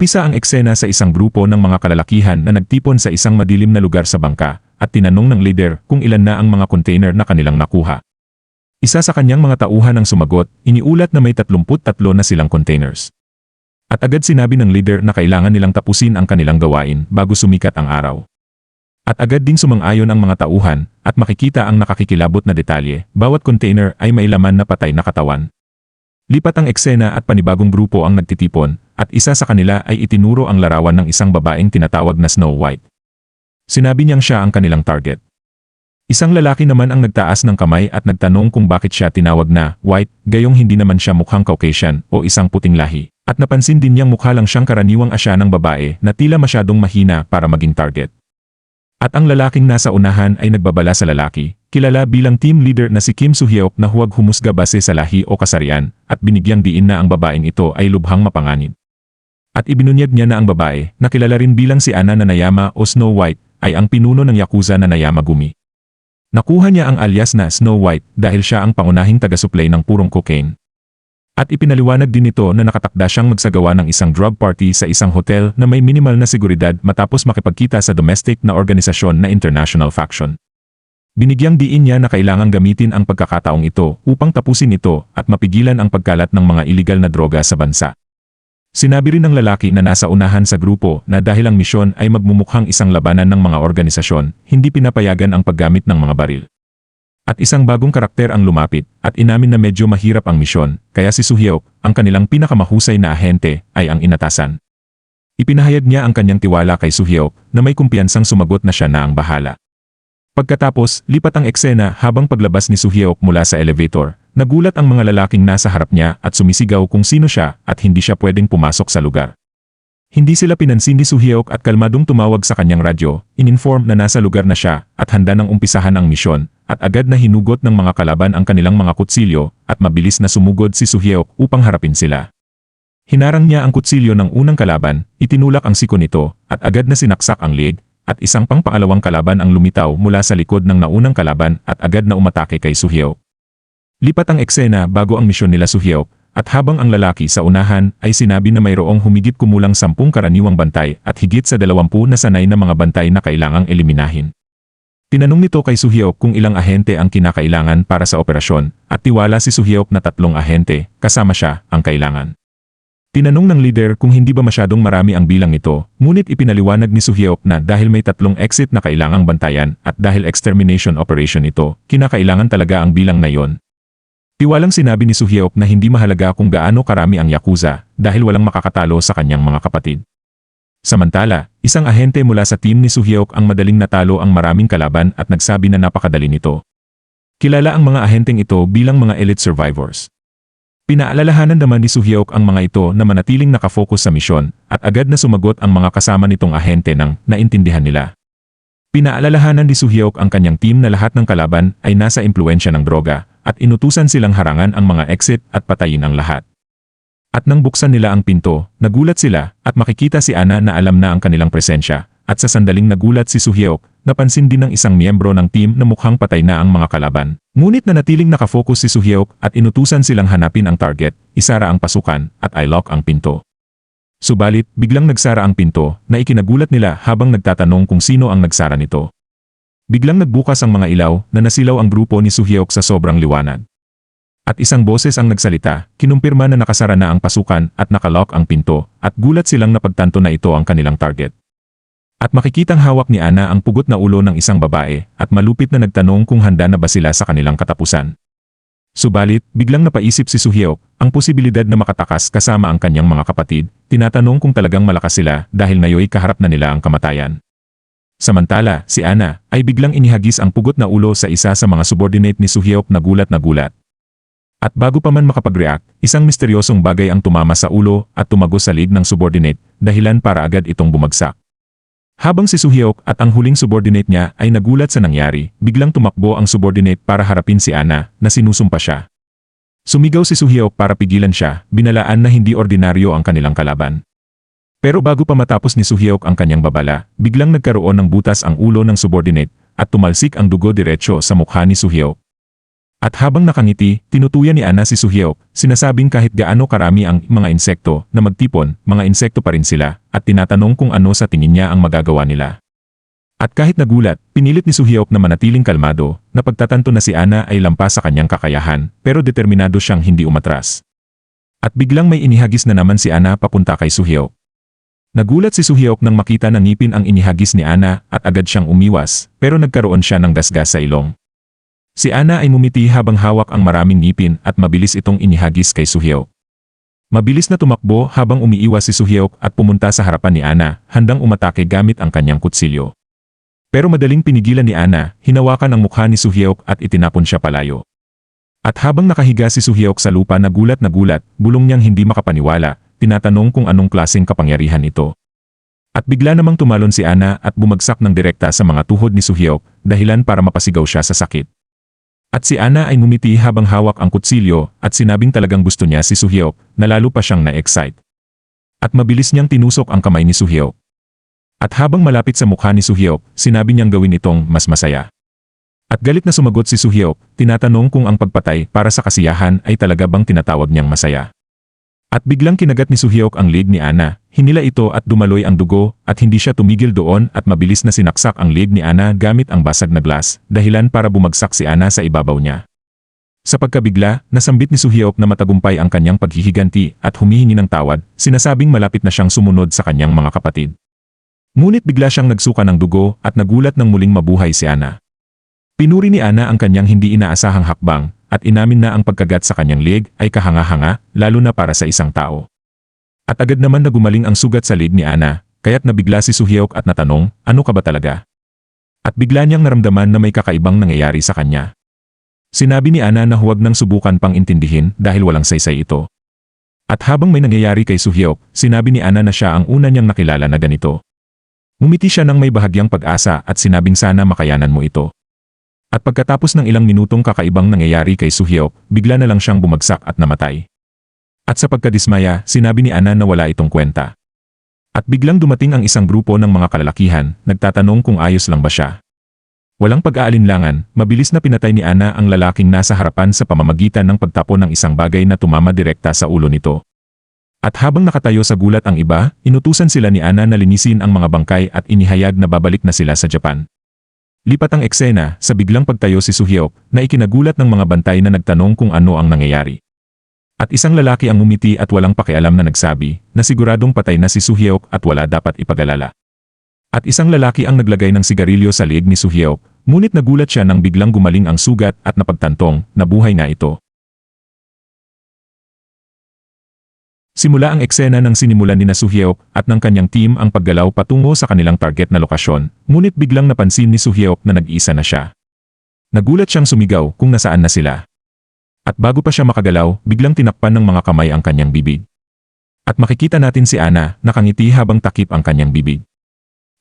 Umpisa ang eksena sa isang grupo ng mga kalalakihan na nagtipon sa isang madilim na lugar sa bangka at tinanong ng leader kung ilan na ang mga container na kanilang nakuha. Isa sa kanyang mga tauhan ang sumagot, iniulat na may 33 na silang containers. At agad sinabi ng leader na kailangan nilang tapusin ang kanilang gawain bago sumikat ang araw. At agad ding sumang-ayon ang mga tauhan at makikita ang nakakikilabot na detalye, bawat container ay may laman na patay na katawan. Lipat ang eksena at panibagong grupo ang nagtitipon at isa sa kanila ay itinuro ang larawan ng isang babaeng tinatawag na Snow White. Sinabi niyang siya ang kanilang target. Isang lalaki naman ang nagtaas ng kamay at nagtanong kung bakit siya tinawag na white, gayong hindi naman siya mukhang Caucasian o isang puting lahi. At napansin din niyang mukha lang siyang karaniwang Asyanang babae na tila masyadong mahina para maging target. At ang lalaking nasa unahan ay nagbabala sa lalaki, kilala bilang team leader na si Kim Soo-hyuk na huwag humusga base sa lahi o kasarian, at binigyang diin na ang babaeng ito ay lubhang mapanganib. At ibinunyag niya na ang babae, na kilala rin bilang si Anna Nanayama o Snow White, ay ang pinuno ng Yakuza na Nanayama-gumi. Nakuha niya ang alias na Snow White dahil siya ang pangunahing taga-suplay ng purong cocaine. At ipinaliwanag din ito na nakatakda siyang magsagawa ng isang drug party sa isang hotel na may minimal na seguridad matapos makipagkita sa domestic na organisasyon na International Faction. Binigyang diin niya na kailangang gamitin ang pagkakataong ito upang tapusin ito at mapigilan ang pagkalat ng mga iligal na droga sa bansa. Sinabi rin ng lalaki na nasa unahan sa grupo na dahil ang misyon ay magmumukhang isang labanan ng mga organisasyon, hindi pinapayagan ang paggamit ng mga baril. At isang bagong karakter ang lumapit at inamin na medyo mahirap ang misyon, kaya si Soo-hyuk, ang kanilang pinakamahusay na ahente, ay ang inatasan. Ipinahayag niya ang kanyang tiwala kay Soo-hyuk na may kumpiyansang sumagot na siya na ang bahala. Pagkatapos, lipat ang eksena habang paglabas ni Soo-hyuk mula sa elevator. Nagulat ang mga lalaking nasa harap niya at sumisigaw kung sino siya at hindi siya pwedeng pumasok sa lugar. Hindi sila pinansin ni Soo-hyuk at kalmadong tumawag sa kanyang radyo, in-inform na nasa lugar na siya at handa nang umpisahan ang misyon, at agad na hinugot ng mga kalaban ang kanilang mga kutsilyo at mabilis na sumugod si Soo-hyuk upang harapin sila. Hinarang niya ang kutsilyo ng unang kalaban, itinulak ang siko nito at agad na sinaksak ang leeg, at isang pangalawang kalaban ang lumitaw mula sa likod ng naunang kalaban at agad na umatake kay Soo-hyuk. Lipat ang eksena bago ang misyon nila Soo-hyuk, at habang ang lalaki sa unahan ay sinabi na mayroong humigit kumulang 10 karaniwang bantay at higit sa 20 na sanay na mga bantay na kailangang eliminahin. Tinanong nito kay Soo-hyuk kung ilang ahente ang kinakailangan para sa operasyon, at tiwala si Soo-hyuk na 3 ahente, kasama siya, ang kailangan. Tinanong ng leader kung hindi ba masyadong marami ang bilang nito, ngunit ipinaliwanag ni Soo-hyuk na dahil may 3 exit na kailangang bantayan at dahil extermination operation ito, kinakailangan talaga ang bilang na yon. Tiwalang sinabi ni Soo-hyuk na hindi mahalaga kung gaano karami ang Yakuza dahil walang makakatalo sa kanyang mga kapatid. Samantala, isang ahente mula sa team ni Soo-hyuk ang madaling natalo ang maraming kalaban at nagsabi na napakadali nito. Kilala ang mga ahenteng ito bilang mga elite survivors. Pinaalalahanan naman ni Soo-hyuk ang mga ito na manatiling nakafocus sa misyon at agad na sumagot ang mga kasama nitong ahente nang naintindihan nila. Pinaalalahanan ni Soo-hyuk ang kanyang team na lahat ng kalaban ay nasa impluwensya ng droga at inutusan silang harangan ang mga exit at patayin ang lahat. At nang buksan nila ang pinto, nagulat sila at makikita si Anna na alam na ang kanilang presensya, at sa sandaling nagulat si Soo-hyuk, napansin din ng isang miyembro ng team na mukhang patay na ang mga kalaban. Ngunit nanatiling nakafocus si Soo-hyuk at inutusan silang hanapin ang target, isara ang pasukan, at i-lock ang pinto. Subalit, biglang nagsara ang pinto na ikinagulat nila habang nagtatanong kung sino ang nagsara nito. Biglang nagbukas ang mga ilaw na nasilaw ang grupo ni Soo-hyuk sa sobrang liwanag. At isang boses ang nagsalita, kinumpirma na nakasara na ang pasukan at nakalock ang pinto, at gulat silang napagtanto na ito ang kanilang target. At makikitang hawak ni Anna ang pugot na ulo ng isang babae at malupit na nagtanong kung handa na ba sila sa kanilang katapusan. Subalit, biglang napaisip si Soo-hyuk ang posibilidad na makatakas kasama ang kanyang mga kapatid, tinatanong kung talagang malakas sila dahil ngayoy kaharap na nila ang kamatayan. Samantala, si Anna ay biglang inihagis ang pugot na ulo sa isa sa mga subordinate ni Soo-hyuk na gulat na gulat. At bago pa man makapag-react, isang misteryosong bagay ang tumama sa ulo at tumagos sa leeg ng subordinate, dahilan para agad itong bumagsak. Habang si Soo-hyuk at ang huling subordinate niya ay nagulat sa nangyari, biglang tumakbo ang subordinate para harapin si Anna na sinusumpa siya. Sumigaw si Soo-hyuk para pigilan siya, binalaan na hindi ordinaryo ang kanilang kalaban. Pero bago pa matapos ni Soo-hyuk ang kanyang babala, biglang nagkaroon ng butas ang ulo ng subordinate at tumalsik ang dugo diretsyo sa mukha ni Soo-hyuk. At habang nakangiti, tinutuyan ni Ana si Suhyok, sinasabing kahit gaano karami ang mga insekto na magtipon, mga insekto pa rin sila, at tinatanong kung ano sa tingin niya ang magagawa nila. At kahit nagulat, pinilit ni Suhyok na manatiling kalmado, na pagtatanto na si Ana ay lampas sa kanyang kakayahan, pero determinado siyang hindi umatras. At biglang may inihagis na naman si Ana papunta kay Suhyok. Nagulat si Suhyok nang makita na ngipin ang inihagis ni Ana at agad siyang umiwas, pero nagkaroon siya ng gasgas sa ilong. Si Ana ay ngumiti habang hawak ang maraming ngipin at mabilis itong inihagis kay Suhyok. Mabilis na tumakbo habang umiiwas si Suhyok at pumunta sa harapan ni Ana, handang umatake gamit ang kanyang kutsilyo. Pero madaling pinigilan ni Ana, hinawakan ang mukha ni Suhyok at itinapon siya palayo. At habang nakahiga si Suhyok sa lupa na gulat, bulong niyang hindi makapaniwala, tinatanong kung anong klaseng kapangyarihan ito. At bigla namang tumalon si Ana at bumagsak ng direkta sa mga tuhod ni Suhyok, dahilan para mapasigaw siya sa sakit. At si Ana ay ngumiti habang hawak ang kutsilyo at sinabing talagang gusto niya si Suhyok, na lalo pa siyang na-excite. At mabilis niyang tinusok ang kamay ni Suhyok. At habang malapit sa mukha ni Suhyok, sinabi niyang gawin itong mas masaya. At galit na sumagot si Suhyok, tinatanong kung ang pagpatay para sa kasiyahan ay talaga bang tinatawag niyang masaya. At biglang kinagat ni Suhyok ang leg ni Ana, hinila ito at dumaloy ang dugo, at hindi siya tumigil doon at mabilis na sinaksak ang leg ni Ana gamit ang basag na glass, dahilan para bumagsak si Ana sa ibabaw niya. Sa pagkabigla, nasambit ni Suhyok na matagumpay ang kanyang paghihiganti at humihingi ng tawad, sinasabing malapit na siyang sumunod sa kanyang mga kapatid. Ngunit bigla siyang nagsuka ng dugo at nagulat nang muling mabuhay si Ana. Pinuri ni Ana ang kanyang hindi inaasahang hakbang, at inamin na ang pagkagat sa kanyang leg ay kahanga-hanga, lalo na para sa isang tao. At agad naman na gumaling ang sugat sa leg ni Ana, kaya't nabigla si Suhyok at natanong, ano ka ba talaga? At bigla niyang naramdaman na may kakaibang nangyayari sa kanya. Sinabi ni Ana na huwag nang subukan pang intindihin dahil walang saysay ito. At habang may nangyayari kay Suhyok, sinabi ni Ana na siya ang una niyang nakilala na ganito. Ngumiti siya ng may bahagyang pag-asa at sinabing sana makayanan mo ito. At pagkatapos ng ilang minutong kakaibang nangyayari kay Suhyok, bigla na lang siyang bumagsak at namatay. At sa pagkadismaya, sinabi ni Ana na wala itong kwenta. At biglang dumating ang isang grupo ng mga kalalakihan, nagtatanong kung ayos lang ba siya. Walang pag-aalinlangan, mabilis na pinatay ni Ana ang lalaking nasa harapan sa pamamagitan ng pagtapon ng isang bagay na tumama direkta sa ulo nito. At habang nakatayo sa gulat ang iba, inutusan sila ni Ana na linisin ang mga bangkay at inihayag na babalik na sila sa Japan. Lipat ang eksena sa biglang pagtayo si Suhyok na ikinagulat ng mga bantay na nagtanong kung ano ang nangyayari. At isang lalaki ang ngumiti at walang pakialam na nagsabi na siguradong patay na si Suhyok at wala dapat ipag-alala. At isang lalaki ang naglagay ng sigarilyo sa leeg ni Suhyok, ngunit nagulat siya nang biglang gumaling ang sugat at napagtantong na buhay na ito. Simula ang eksena ng sinimulan ni Suhyok at ng kanyang team ang paggalaw patungo sa kanilang target na lokasyon, ngunit biglang napansin ni Suhyok na nag-isa na siya. Nagulat siyang sumigaw kung nasaan na sila. At bago pa siya makagalaw, biglang tinakpan ng mga kamay ang kanyang bibig. At makikita natin si Ana nakangiti habang takip ang kanyang bibig.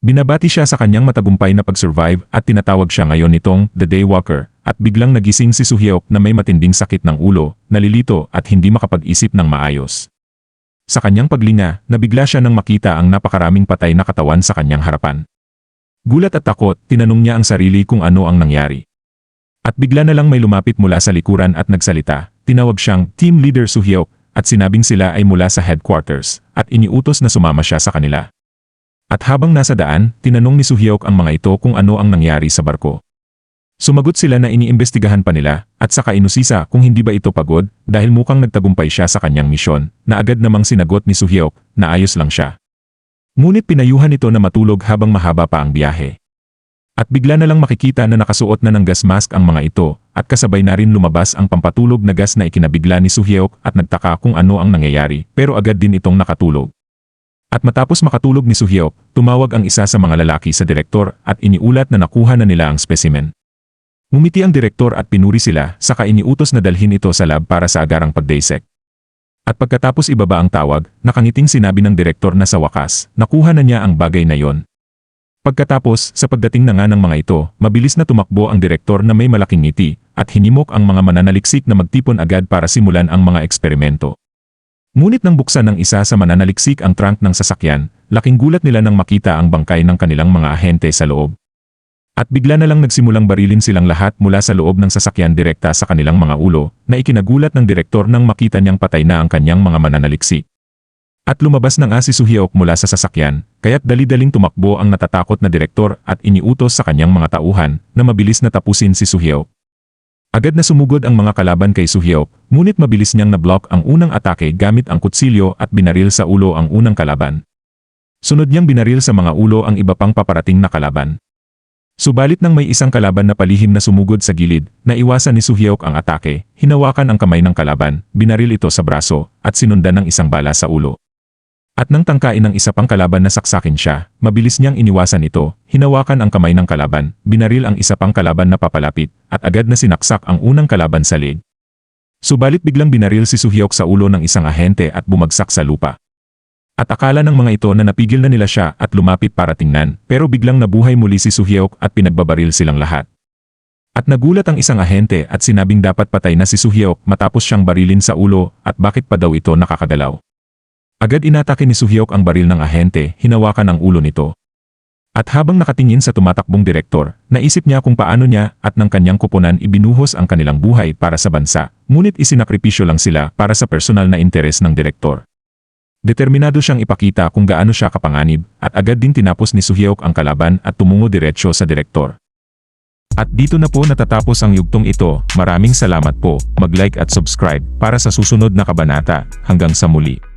Binabati siya sa kanyang matagumpay na pag-survive at tinatawag siya ngayon nitong The Daywalker, at biglang nagising si Suhyok na may matinding sakit ng ulo, nalilito at hindi makapag-isip ng maayos. Sa kanyang paglinga, nabigla siya nang makita ang napakaraming patay na katawan sa kanyang harapan. Gulat at takot, tinanong niya ang sarili kung ano ang nangyari. At bigla na lang may lumapit mula sa likuran at nagsalita, tinawag siyang Team Leader Suhyok, at sinabing sila ay mula sa headquarters, at iniutos na sumama siya sa kanila. At habang nasa daan, tinanong ni Suhyok ang mga ito kung ano ang nangyari sa barko. Sumagot sila na iniimbestigahan pa nila, at saka inusisa kung hindi ba ito pagod, dahil mukhang nagtagumpay siya sa kanyang misyon, na agad namang sinagot ni Suhyok na ayos lang siya. Ngunit pinayuhan ito na matulog habang mahaba pa ang biyahe. At bigla na lang makikita na nakasuot na ng gas mask ang mga ito, at kasabay na rin lumabas ang pampatulog na gas na ikinabigla ni Suhyok at nagtaka kung ano ang nangyayari, pero agad din itong nakatulog. At matapos makatulog ni Suhyok, tumawag ang isa sa mga lalaki sa direktor at iniulat na nakuha na nila ang specimen. Ngumiti ang direktor at pinuri sila, saka iniutos na dalhin ito sa lab para sa agarang pag-dissect. At pagkatapos ibaba ang tawag, nakangiting sinabi ng direktor na sa wakas, nakuha na niya ang bagay na yon. Pagkatapos, sa pagdating na nga ng mga ito, mabilis na tumakbo ang direktor na may malaking ngiti, at hinimok ang mga mananaliksik na magtipon agad para simulan ang mga eksperimento. Ngunit nang buksan ng isa sa mananaliksik ang trunk ng sasakyan, laking gulat nila nang makita ang bangkay ng kanilang mga ahente sa loob. At bigla na lang nagsimulang barilin silang lahat mula sa loob ng sasakyan direkta sa kanilang mga ulo, na ikinagulat ng direktor nang makita niyang patay na ang kanyang mga mananaliksik. At lumabas na nga si Soo-hyuk mula sa sasakyan, kaya't dali-daling tumakbo ang natatakot na direktor at iniutos sa kanyang mga tauhan na mabilis na tapusin si Soo-hyuk. Agad na sumugod ang mga kalaban kay Soo-hyuk, ngunit mabilis niyang na-block ang unang atake gamit ang kutsilyo at binaril sa ulo ang unang kalaban. Sunod niyang binaril sa mga ulo ang iba pang paparating na kalaban. Subalit nang may isang kalaban na palihim na sumugod sa gilid, naiwasan ni Soo-hyuk ang atake, hinawakan ang kamay ng kalaban, binaril ito sa braso, at sinundan ng isang bala sa ulo. At nang tangkain ng isa pang kalaban na saksakin siya, mabilis niyang iniwasan ito, hinawakan ang kamay ng kalaban, binaril ang isa pang kalaban na papalapit, at agad na sinaksak ang unang kalaban sa leg. Subalit biglang binaril si Soo-hyuk sa ulo ng isang ahente at bumagsak sa lupa. At akala ng mga ito na napigil na nila siya at lumapit para tingnan, pero biglang nabuhay muli si Soo-hyuk at pinagbabaril silang lahat. At nagulat ang isang ahente at sinabing dapat patay na si Soo-hyuk matapos siyang barilin sa ulo at bakit pa daw ito nakakagalaw. Agad inatake ni Soo-hyuk ang baril ng ahente, hinawakan ang ulo nito. At habang nakatingin sa tumatakbong direktor, naisip niya kung paano niya at ng kanyang kuponan ibinuhos ang kanilang buhay para sa bansa, ngunit isinakripisyo lang sila para sa personal na interes ng direktor. Determinado siyang ipakita kung gaano siya kapanganib at agad din tinapos ni Soo-hyuk ang kalaban at tumungo diretsyo sa direktor. At dito na po natatapos ang yugtong ito. Maraming salamat po. Mag-like at subscribe para sa susunod na kabanata. Hanggang sa muli.